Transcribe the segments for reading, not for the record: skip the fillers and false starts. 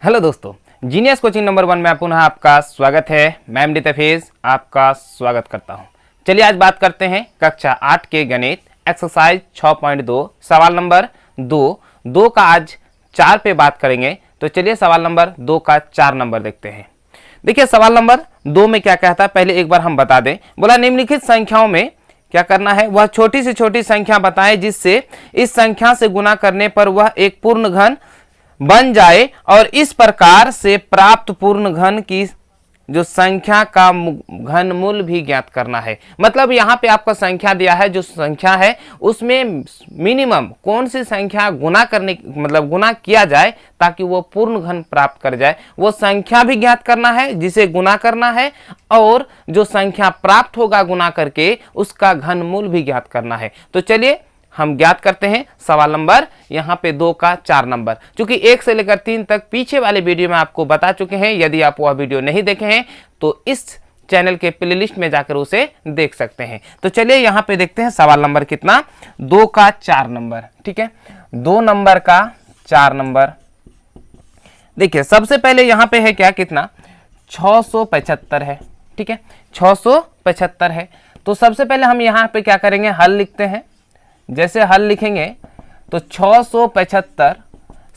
Hello दोस्तों, genius coaching number 1 में पुनः आपका स्वागत है। मैं एमडी तफीज आपका स्वागत करता हूं। चलिए आज बात करते हैं कक्षा 8 के गणित एक्सरसाइज 6.2 सवाल नंबर 2 का आज 4 पे बात करेंगे। तो चलिए सवाल नंबर 2 का 4 नंबर देखते हैं। देखिए सवाल नंबर 2 में क्या कहता है, पहले एक बार हम बता दें। बोला निम्नलिखित संख्याओं में क्या करना है, वह छोटी से छोटी संख्या बताएं जिससे इस संख्या से गुना करने पर वह एक पूर्ण घन बन जाए और इस प्रकार से प्राप्त पूर्ण घन की जो संख्या का घनमूल भी ज्ञात करना है। मतलब यहाँ पे आपको संख्या दिया है, जो संख्या है उसमें मिनिमम कौन सी संख्या गुना करने मतलब गुना किया जाए ताकि वो पूर्ण घन प्राप्त कर जाए, वो संख्या भी ज्ञात करना है जिसे गुना करना है, और जो संख्या प्राप्त होगा गुना करके उसका घनमूल भी ज्ञात करना है। तो चलिए हम ज्ञात करते हैं सवाल नंबर यहाँ पे 2 का 4 नंबर। चूंकि 1 से लेकर 3 तक पीछे वाले वीडियो में आपको बता चुके हैं, यदि आप वह वीडियो नहीं देखे हैं तो इस चैनल के प्लेलिस्ट में जाकर उसे देख सकते हैं। तो चलिए यहाँ पे देखते हैं सवाल नंबर कितना, 2 का 4 नंबर। ठीक है, 2 नंबर का 4 नंबर। देखिए सबसे पहले यहाँ पे है क्या, कितना 675 है। ठीक है, 675 है। तो सबसे पहले हम यहाँ पे क्या करेंगे, हल लिखते हैं। जैसे हल लिखेंगे तो 675,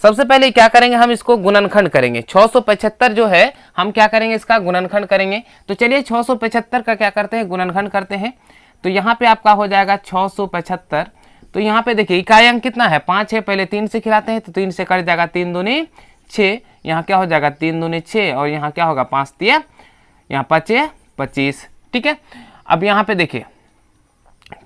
सबसे पहले क्या करेंगे, हम इसको गुणनखंड करेंगे। 675 जो है हम क्या करेंगे, इसका गुणनखंड करेंगे। तो चलिए 675 का क्या करते हैं, गुणनखंड करते हैं। तो यहाँ पे आपका हो जाएगा 675। तो यहाँ पे देखिए इकाई अंक कितना है, 5 है। पहले 3 से खिलाते हैं तो 3 से कट जाएगा, 3 दूनी 6। यहाँ क्या हो जाएगा, 3 दूनी 6, और यहाँ क्या होगा 5 तिया, यहाँ 5 25। ठीक है, अब यहाँ पे देखिए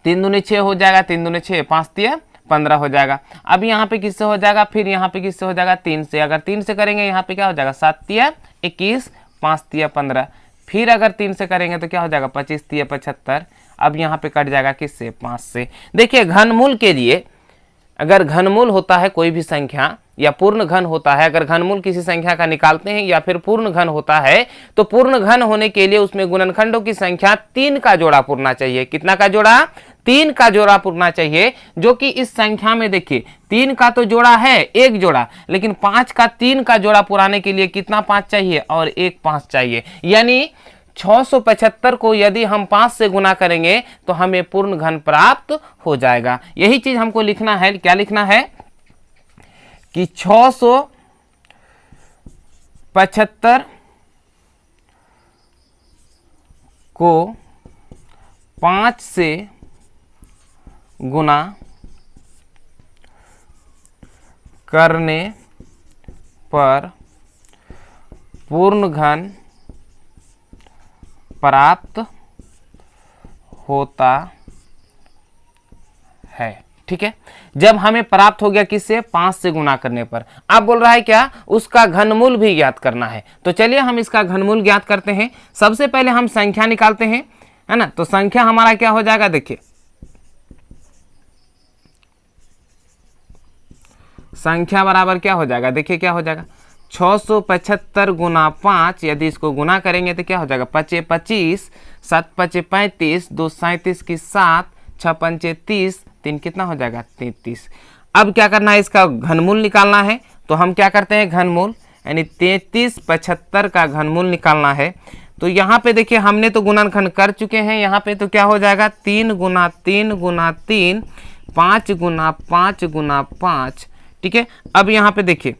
3 दूनी 6 हो जाएगा, 3 दूनी 6, 5 तिया 15 हो जाएगा। अब यहाँ पे किससे हो जाएगा, फिर यहाँ पे किससे हो जाएगा, 3 से। अगर 3 से करेंगे यहाँ पे क्या हो जाएगा, 7 तिया 21, 5 तिया 15। फिर अगर 3 से करेंगे तो क्या हो जाएगा, 25 तिया 75। अब यहाँ पे कट जाएगा किससे, 5 से। देखिए घनमूल के लिए, अगर घनमूल होता है कोई भी संख्या या पूर्ण घन होता है, अगर घनमूल किसी संख्या का निकालते हैं या फिर पूर्ण घन होता है, तो पूर्ण घन होने के लिए उसमें गुणनखंडों की संख्या 3 का जोड़ा पुरना चाहिए। कितना का जोड़ा, 3 का जोड़ा पुरना चाहिए। जो कि इस संख्या में देखिए 3 का तो जोड़ा है, एक जोड़ा, लेकिन 5 का 3 का जोड़ा पुराने के लिए कितना 5 चाहिए, और एक 5 चाहिए। यानी 675 को यदि हम 5 से गुना करेंगे तो हमें पूर्ण घन प्राप्त हो जाएगा। यही चीज हमको लिखना है। क्या लिखना है कि 675 को 5 से गुना करने पर पूर्ण घन प्राप्त होता है। ठीक है, जब हमें प्राप्त हो गया किससे, 5 से गुना करने पर। अब बोल रहा है क्या, उसका घनमूल भी ज्ञात करना है। तो चलिए हम इसका घनमूल ज्ञात करते हैं। सबसे पहले हम संख्या निकालते हैं, है ना। तो संख्या हमारा क्या हो जाएगा, देखिए संख्या बराबर क्या हो जाएगा, देखिए क्या हो जाएगा, 675 गुना 5। यदि इसको गुना करेंगे तो क्या हो जाएगा, 5 25, 7 5 35, 2 37 की 7, 6 5 30, 3 कितना हो जाएगा 33। अब क्या करना है, इसका घनमूल निकालना है। तो हम क्या करते हैं, घनमूल यानी 33 75 का घनमूल निकालना है। तो यहाँ पे देखिए हमने तो गुणनखंड कर चुके हैं। यहाँ पे तो क्या हो जाएगा, 3 गुना 3 गुना 3, 5 गुना 5 गुना 5। ठीक है, अब यहाँ पे देखिए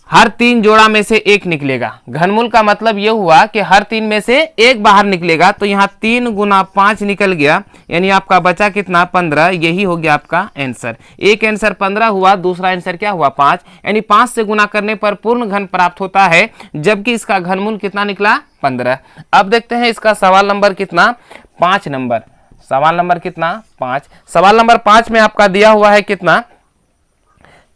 हर 3 जोड़ा में से एक निकलेगा। घनमूल का मतलब यह हुआ कि हर 3 में से एक बाहर निकलेगा। तो यहाँ 3 गुना 5 निकल गया, यानी आपका बचा कितना, 15। यही हो गया आपका आंसर। एक आंसर 15 हुआ, दूसरा आंसर क्या हुआ, 5। यानी 5 से गुना करने पर पूर्ण घन प्राप्त होता है, जबकि इसका घनमूल कितना निकला, 15। अब देखते हैं इसका सवाल नंबर कितना, 5 नंबर। सवाल नंबर कितना, 5। सवाल नंबर 5 में आपका दिया हुआ है कितना,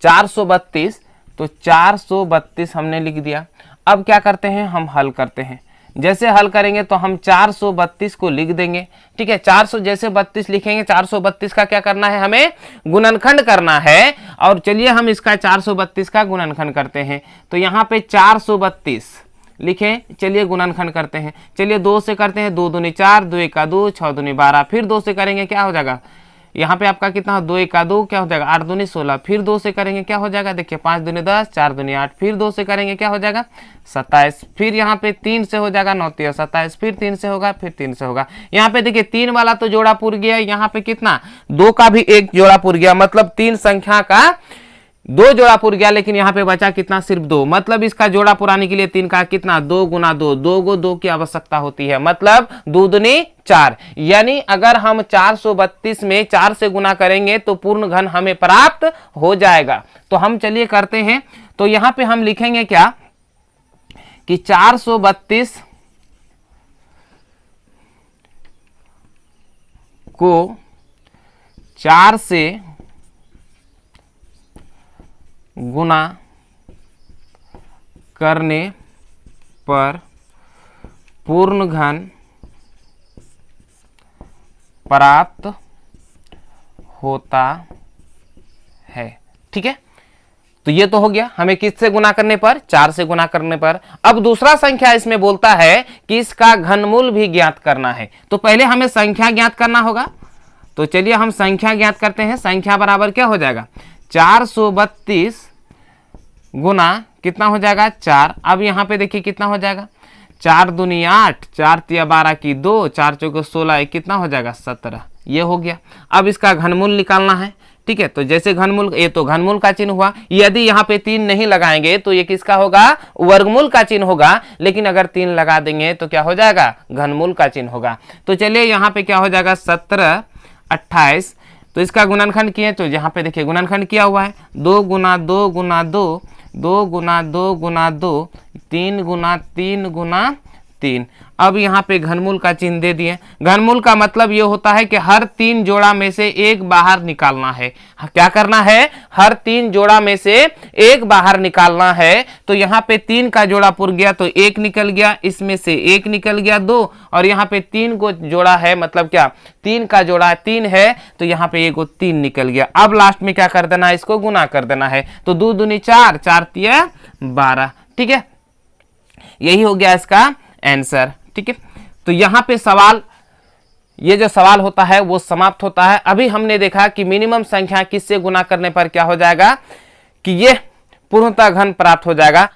432। तो 432 हमने लिख दिया। अब क्या करते हैं, हम हल करते हैं। जैसे हल करेंगे तो हम 432 को लिख देंगे। ठीक है, 400 जैसे 32 लिखेंगे, 432 का क्या करना है, हमें गुणनखंड करना है। और चलिए हम इसका 432 का गुणनखंड करते हैं। तो यहाँ पे 432 लिखें, चलिए गुणनखंड करते हैं। चलिए 2 से करते हैं, 2 दूनी 4, 2 1 2, 6 दूनी 12। फिर 2 से करेंगे क्या हो जाएगा, यहाँ पे आपका कितना 2 एका 2 क्या हो जाएगा 8 दूनी 16, फिर 2 से करेंगे क्या हो जाएगा, देखिए 5 दूनी 10, 4 दूनी 8, फिर 2 से करेंगे क्या हो जाएगा 27, फिर यहाँ पे 3 से हो जाएगा 9 3 27, फिर 3 से होगा, फिर 3 से होगा। यहाँ पे देखिए 3 वाला तो जोड़ा पुर गया, यहाँ पे कितना 2 का भी एक जोड़ा पुर गया, मतलब 3 संख्या का 2 जोड़ा पुर गया, लेकिन यहाँ पे बचा कितना सिर्फ 2, मतलब इसका जोड़ा पुराने के लिए 3 का कितना 2 गुना 2, 2 को 2 की आवश्यकता होती है, मतलब 2 दूनी 4, यानी अगर हम 432 में 4 से गुना करेंगे तो पूर्ण घन हमें प्राप्त हो जाएगा। तो हम चलिए करते हैं, तो यहाँ पे हम लिखेंगे क्या कि 432 को 4 से गुना करने पर पूर्ण घन प्राप्त होता है। ठीक है, तो ये तो हो गया हमें किससे गुना करने पर, 4 से गुना करने पर। अब दूसरा संख्या इसमें बोलता है कि इसका घनमूल भी ज्ञात करना है। तो पहले हमें संख्या ज्ञात करना होगा, तो चलिए हम संख्या ज्ञात करते हैं। संख्या बराबर क्या हो जाएगा 432 गुना कितना हो जाएगा 4। अब यहाँ पे देखिए कितना हो जाएगा 4 दूनी 8, 4 तिया 12 की 2, 4 चौके 16, कितना हो जाएगा 17, ये हो गया। अब इसका घनमूल निकालना है। ठीक है, तो जैसे घनमूल, ये तो घनमूल का चिन्ह हुआ, यदि यहाँ पे 3 नहीं लगाएंगे तो ये किसका होगा, वर्गमूल का चिन्ह होगा, लेकिन अगर 3 लगा देंगे तो क्या हो जाएगा, घनमूल का चिन्ह होगा। तो चलिए यहाँ पे क्या हो जाएगा 17 28, तो इसका गुणनखंड किए, तो यहाँ पे देखिए गुणनखंड किया हुआ है 2 गुना 2 गुना 2, 2 गुना 2 गुना 2, 3 गुना 3 गुना 3। अब यहाँ पे घनमूल का चिन्ह दे दिए। घनमूल का मतलब ये होता है कि हर 3 जोड़ा में से एक बाहर निकालना है। क्या करना है, हर 3 जोड़ा में से एक बाहर निकालना है। तो यहाँ पे 3 का जोड़ा पुर गया तो 1 निकल गया, इसमें से 1 निकल गया 2, और यहाँ पे 3 को जोड़ा है, मतलब क्या 3 का जोड़ा 3 है, तो यहाँ पे 1 3 निकल गया। अब लास्ट में क्या कर देना है, इसको गुना कर देना है, तो 2 दूनी 4, 4 तिया 12। ठीक है, यही हो गया इसका आंसर। ठीक है, तो यहां पे सवाल, ये जो सवाल होता है वो समाप्त होता है। अभी हमने देखा कि मिनिमम संख्या किससे गुना करने पर क्या हो जाएगा, कि ये पूर्णतः घन प्राप्त हो जाएगा।